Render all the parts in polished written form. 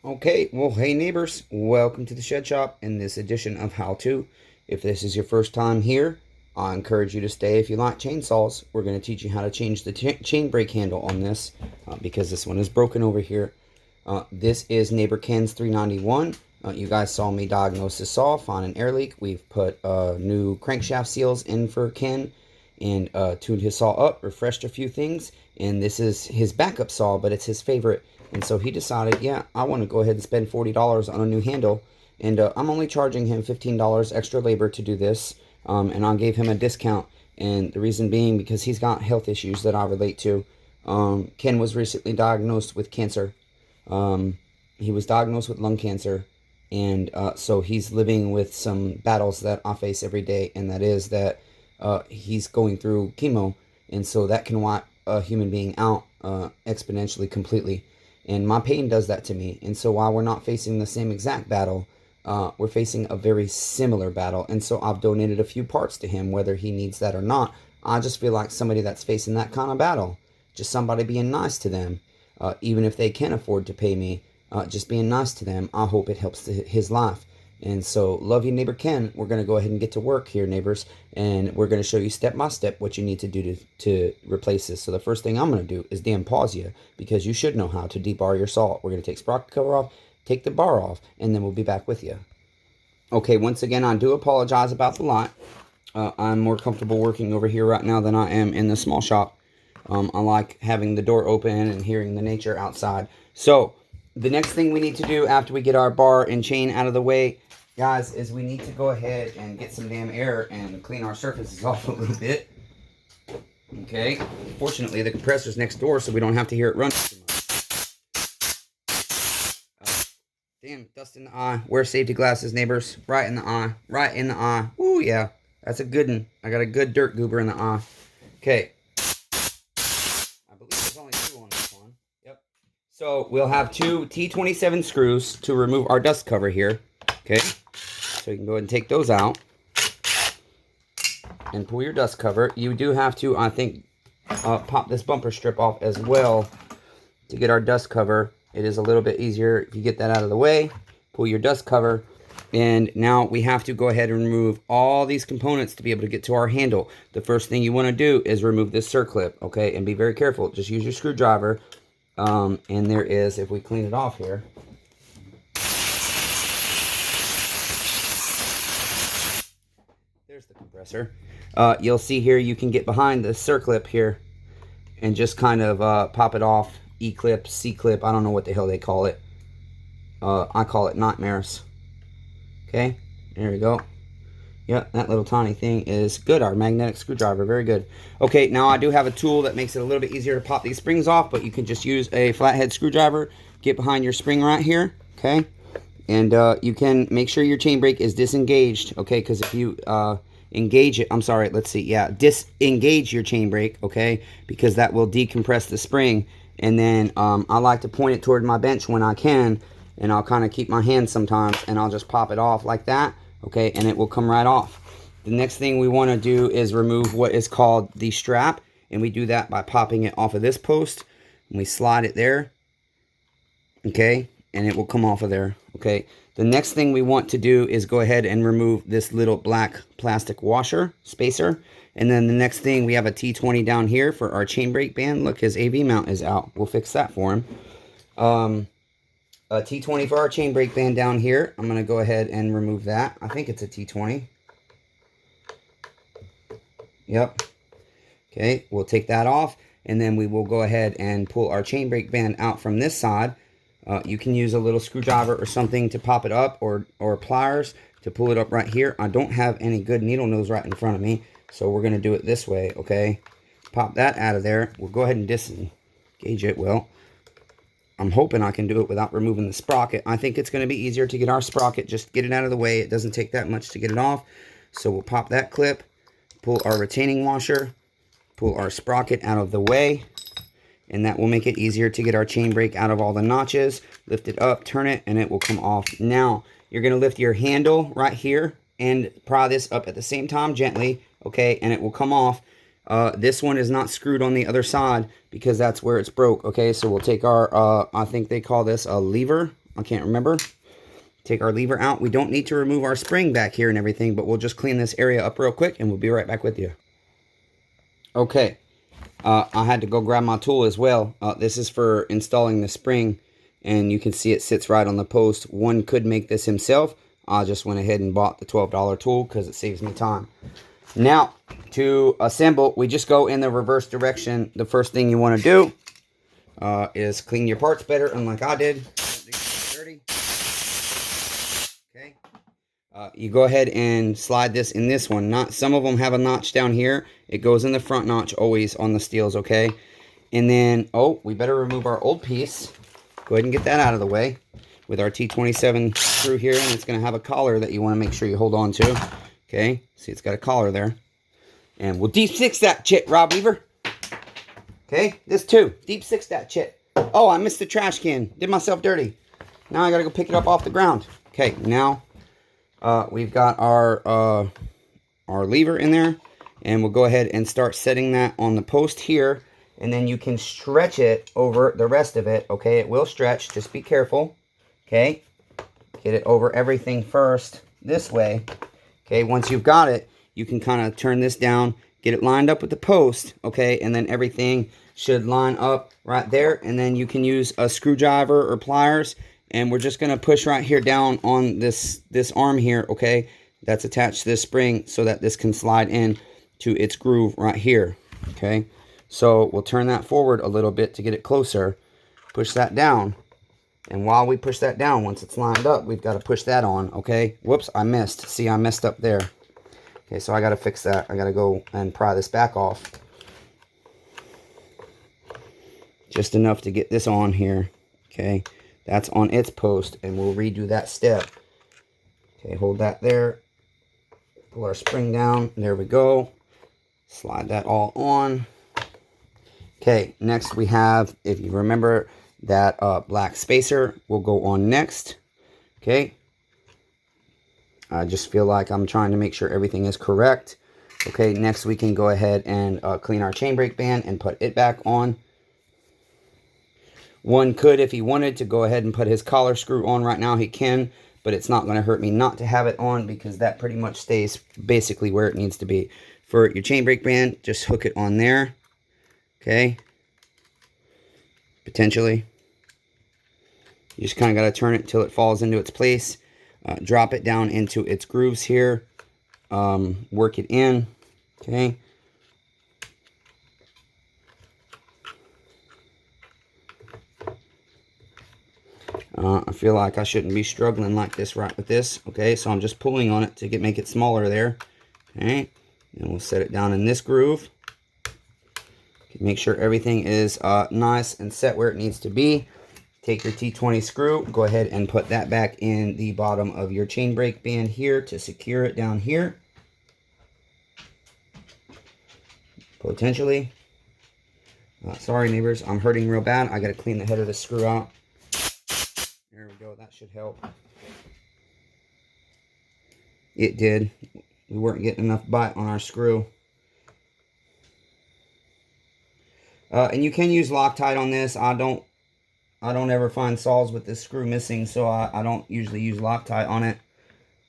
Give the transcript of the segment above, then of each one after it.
Okay, well, hey neighbors, welcome to the Shed Shop in this edition of How To. If this is your first time here, I encourage you to stay if you like chainsaws. We're going to teach you how to change the chain brake handle on this because this one is broken over here. This is neighbor Ken's 391. You guys saw me diagnose this saw, find an air leak. We've put new crankshaft seals in for Ken and tuned his saw up, refreshed a few things. And this is his backup saw, but it's his favorite. And so he decided, yeah, I want to go ahead and spend $40 on a new handle. And I'm only charging him $15 extra labor to do this. And I gave him a discount. And the reason being because he's got health issues that I relate to. Ken was recently diagnosed with cancer. He was diagnosed with lung cancer. And so he's living with some battles that I face every day. And that is that he's going through chemo. And so that can wipe a human being out exponentially completely. And my pain does that to me. And so while we're not facing the same exact battle, we're facing a very similar battle. And so I've donated a few parts to him, whether he needs that or not. I just feel like somebody that's facing that kind of battle, just somebody being nice to them, even if they can't afford to pay me, just being nice to them, I hope it helps his life. And so, love you, neighbor Ken. We're going to go ahead and get to work here, neighbors. And we're going to show you step by step what you need to do to replace this. So the first thing I'm going to do is pause you, because you should know how to debar your saw. We're going to take sprocket cover off, take the bar off, and then we'll be back with you. Okay, once again, I do apologize about the light. I'm more comfortable working over here right now than I am in the small shop. I like having the door open and hearing the nature outside. So, the next thing we need to do after we get our bar and chain out of the way, guys, is we need to go ahead and get some damn air and clean our surfaces off a little bit. Okay. Fortunately, the compressor's next door, so we don't have to hear it run too much. Damn, dust in the eye. Wear safety glasses, neighbors. Right in the eye. Right in the eye. Ooh, yeah. That's a good one. I got a good dirt goober in the eye. Okay. I believe there's only two on this one. Yep. So we'll have two T27 screws to remove our dust cover here. Okay. So you can go ahead and take those out and pull your dust cover. You do have to, I think, pop this bumper strip off as well to get our dust cover. It is a little bit easier if you get that out of the way. Pull your dust cover. And now we have to go ahead and remove all these components to be able to get to our handle. The first thing you want to do is remove this circlip, okay? And be very careful. Just use your screwdriver. And there is, if we clean it off here. There's the compressor. You'll see here you can get behind the circlip here and just kind of pop it off. E-clip, C-clip, I don't know what the hell they call it. I call it nightmares. Okay, there we go. Yep, that little tiny thing is good. Our magnetic screwdriver, very good. Okay, now I do have a tool that makes it a little bit easier to pop these springs off, but you can just use a flathead screwdriver. Get behind your spring right here, okay? And you can make sure your chain brake is disengaged, okay? Because if you engage it, I'm sorry, let's see, yeah, disengage your chain brake, okay? Because that will decompress the spring. And then I like to point it toward my bench when I can, and I'll kind of keep my hand sometimes, and I'll just pop it off like that, okay? And it will come right off. The next thing we want to do is remove what is called the strap, and we do that by popping it off of this post, and we slide it there, okay? And it will come off of there, okay? The next thing we want to do is go ahead and remove this little black plastic washer, spacer. And then the next thing, we have a T20 down here for our chain brake band. Look, his AV mount is out. We'll fix that for him. A T20 for our chain brake band down here. I'm going to go ahead and remove that. I think it's a T20. Yep. Okay, we'll take that off. And then we will go ahead and pull our chain brake band out from this side. You can use a little screwdriver or something to pop it up, or pliers to pull it up right here. I don't have any good needle nose right in front of me, so we're going to do it this way, okay? Pop that out of there. We'll go ahead and disengage it. Well, I'm hoping I can do it without removing the sprocket. I think it's going to be easier to get our sprocket. Just get it out of the way. It doesn't take that much to get it off. So we'll pop that clip, pull our retaining washer, pull our sprocket out of the way, and that will make it easier to get our chain brake out of all the notches. Lift it up, turn it, and it will come off. Now, you're going to lift your handle right here and pry this up at the same time gently, okay, and it will come off. This one is not screwed on the other side because that's where it's broke, okay? So we'll take our, I think they call this a lever, I can't remember. Take our lever out. We don't need to remove our spring back here and everything, but we'll just clean this area up real quick and we'll be right back with you. Okay, I had to go grab my tool as well. This is for installing the spring, and you can see it sits right on the post. One could make this himself. I just went ahead and bought the $12 tool because it saves me time. Now, to assemble, we just go in the reverse direction. The first thing you want to do is clean your parts better, unlike I did. Don't do dirty. Okay. You go ahead and slide this in this one. Some of them have a notch down here. It goes in the front notch always on the stihls, okay? And then, oh, we better remove our old piece. Go ahead and get that out of the way with our T27 screw here, and it's going to have a collar that you want to make sure you hold on to. Okay, see it's got a collar there. And we'll deep six that chit, Rob Weaver. Okay, this too. Deep six that chit. Oh, I missed the trash can. Did myself dirty. Now I got to go pick it up off the ground. Okay, now we've got our lever in there. And we'll go ahead and start setting that on the post here. And then you can stretch it over the rest of it. Okay, it will stretch. Just be careful. Okay, get it over everything first this way. Okay, once you've got it, you can kind of turn this down, get it lined up with the post. Okay, and then everything should line up right there. And then you can use a screwdriver or pliers. And we're just going to push right here down on this arm here. Okay, that's attached to this spring so that this can slide in to its groove right here. Okay, so we'll turn that forward a little bit to get it closer. Push that down. And while we push that down, once it's lined up, we've got to push that on, okay? Whoops, I missed. See, I messed up there. Okay, so I got to fix that. I got to go and pry this back off. Just enough to get this on here, okay? That's on its post, and we'll redo that step. Okay, hold that there. Pull our spring down. There we go. Slide that all on. Okay, next we have, if you remember, that black spacer will go on next. Okay. I just feel like I'm trying to make sure everything is correct. Okay, next we can go ahead and clean our chain brake band and put it back on. One could, if he wanted to, go ahead and put his collar screw on right now, he can, but it's not going to hurt me not to have it on because that pretty much stays basically where it needs to be. For your chain brake band, just hook it on there. Okay. Potentially. You just kind of got to turn it until it falls into its place. Drop it down into its grooves here. Work it in. Okay. I feel like I shouldn't be struggling like this right with this. Okay, so I'm just pulling on it to make it smaller there. Okay. And we'll set it down in this groove. Make sure everything is nice and set where it needs to be. Take your T20 screw, go ahead and put that back in the bottom of your chain brake band here to secure it down here. Potentially. Sorry neighbors, I'm hurting real bad. I got to clean the head of the screw out. There we go, that should help. It did. We weren't getting enough bite on our screw. And you can use Loctite on this. I don't ever find saws with this screw missing, so I don't usually use Loctite on it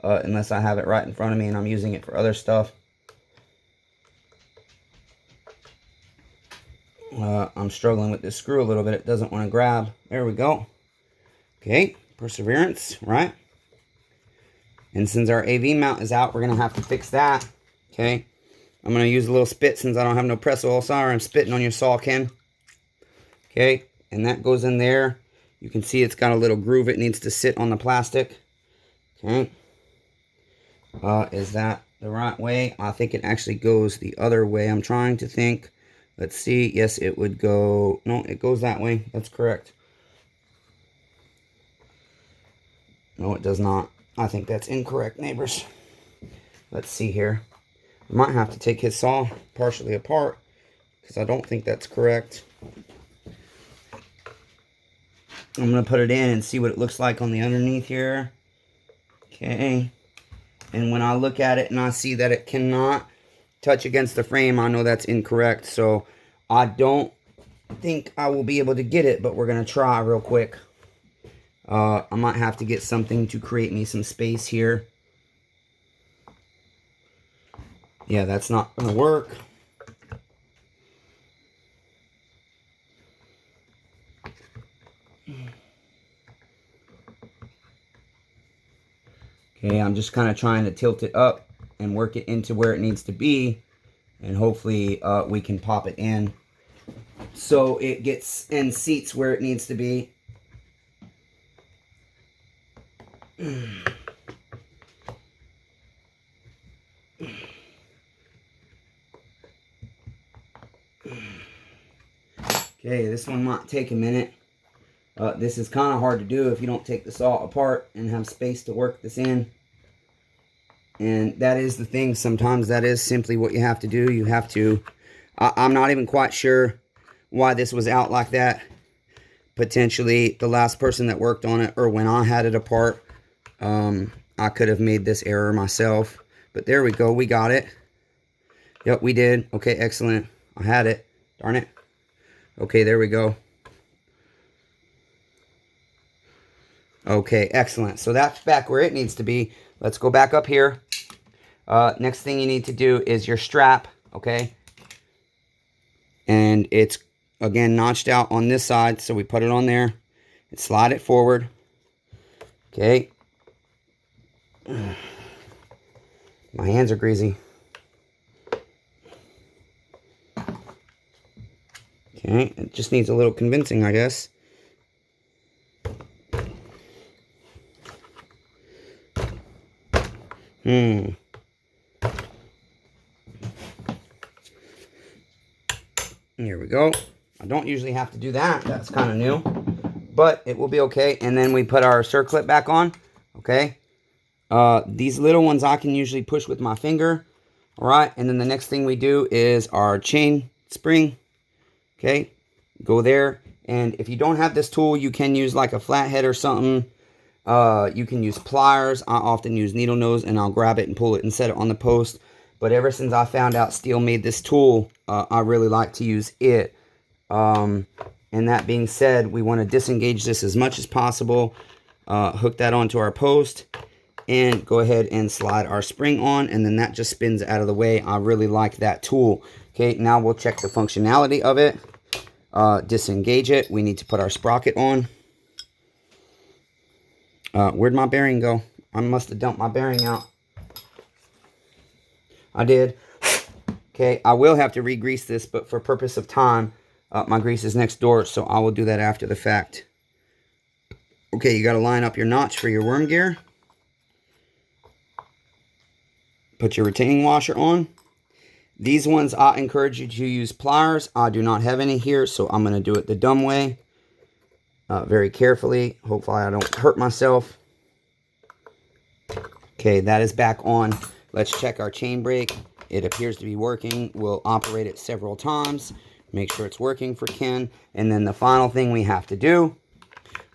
unless I have it right in front of me and I'm using it for other stuff. I'm struggling with this screw a little bit. It doesn't want to grab. There we go. Okay, perseverance, right? And since our AV mount is out, we're going to have to fix that. Okay, I'm going to use a little spit since I don't have no press oil. Sorry, I'm spitting on your saw, Ken. Okay, and that goes in there. You can see it's got a little groove. It needs to sit on the plastic. Okay. Is that the right way? I think it actually goes the other way. I'm trying to think. Let's see. Yes, it would go. No, it goes that way. That's correct. No, it does not. I think that's incorrect, neighbors. Let's see here. I might have to take his saw partially apart because I don't think that's correct. I'm going to put it in and see what it looks like on the underneath here. Okay. And when I look at it and I see that it cannot touch against the frame, I know that's incorrect. So I don't think I will be able to get it, but we're going to try real quick. I might have to get something to create me some space here. Yeah, that's not going to work. Okay, I'm just kind of trying to tilt it up and work it into where it needs to be. And hopefully we can pop it in so it gets and seats where it needs to be. Okay, this one might take a minute. This is kind of hard to do if you don't take the saw apart and have space to work this in. And that is the thing. Sometimes that is simply what you have to do. You have to... I'm not even quite sure why this was out like that. Potentially the last person that worked on it, or when I had it apart, I could have made this error myself. But there we go. We got it. Yep, we did. Okay, excellent. I had it. Darn it. Okay, there we go. Okay, excellent. So that's back where it needs to be. Let's go back up here. Next thing you need to do is your strap, okay? And it's, again, notched out on this side, so we put it on there and slide it forward. Okay. My hands are greasy. Okay, it just needs a little convincing, I guess. Here we go. I don't usually have to do that. That's kind of new. But it will be okay. And then we put our circlip back on. Okay. These little ones I can usually push with my finger. Alright. And then the next thing we do is our chain spring. Okay. Go there. And if you don't have this tool, you can use like a flathead or something. You can use pliers. I often use needle nose, and I'll grab it and pull it and set it on the post. But ever since I found out Stihl made this tool, I really like to use it. And that being said, we want to disengage this as much as possible. Hook that onto our post. And go ahead and slide our spring on. And then that just spins out of the way. I really like that tool. Okay, now we'll check the functionality of it. Disengage it. We need to put our sprocket on. Where'd my bearing go? I must have dumped my bearing out. I did. Okay, I will have to re-grease this, but for purpose of time, my grease is next door, so I will do that after the fact. Okay, you got to line up your notch for your worm gear. Put your retaining washer on. These ones, I encourage you to use pliers. I do not have any here, so I'm going to do it the dumb way. Very carefully. Hopefully I don't hurt myself. Okay, that is back on. Let's check our chain brake. It appears to be working. We'll operate it several times. Make sure it's working for Ken. And then the final thing we have to do,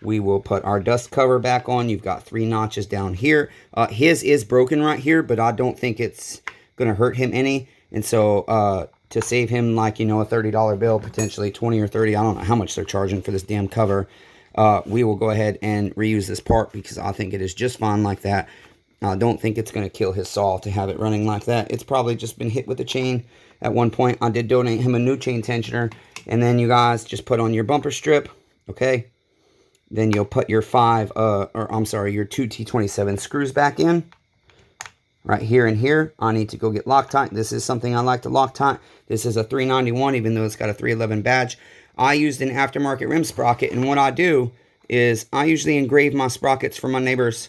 we will put our dust cover back on. You've got 3 notches down here. His is broken right here, but I don't think it's going to hurt him any. And so to save him, like, you know, a $30 bill, potentially 20 or 30, I don't know how much they're charging for this damn cover. We will go ahead and reuse this part because I think it is just fine like that. I don't think it's going to kill his saw to have it running like that. It's probably just been hit with a chain at one point. I did donate him a new chain tensioner. And then you guys just put on your bumper strip. Okay. Then you'll put your your 2 T27 screws back in. Right here and here. I need to go get Loctite. This is something I like to Loctite. This is a 391, even though it's got a 311 badge. I used an aftermarket rim sprocket. And what I do is I usually engrave my sprockets for my neighbors,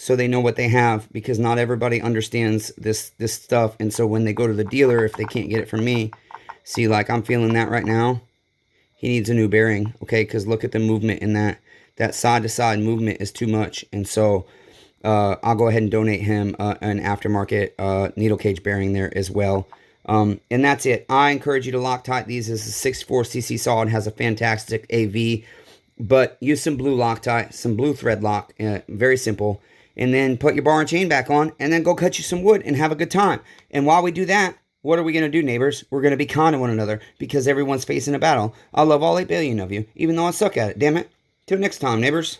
so they know what they have, because not everybody understands this stuff. And so when they go to the dealer, if they can't get it from me, see, like I'm feeling that right now. He needs a new bearing, okay? Because look at the movement in that. That side-to-side movement is too much. And so I'll go ahead and donate him an aftermarket needle cage bearing there as well. And that's it. I encourage you to Loctite these. This is a 64cc saw and has a fantastic AV. But use some blue Loctite, some blue thread lock. Very simple. And then put your bar and chain back on, and then go cut you some wood and have a good time. And while we do that, what are we going to do, neighbors? We're going to be kind to one another, because everyone's facing a battle. I love all 8 billion of you, even though I suck at it. Damn it. Till next time, neighbors.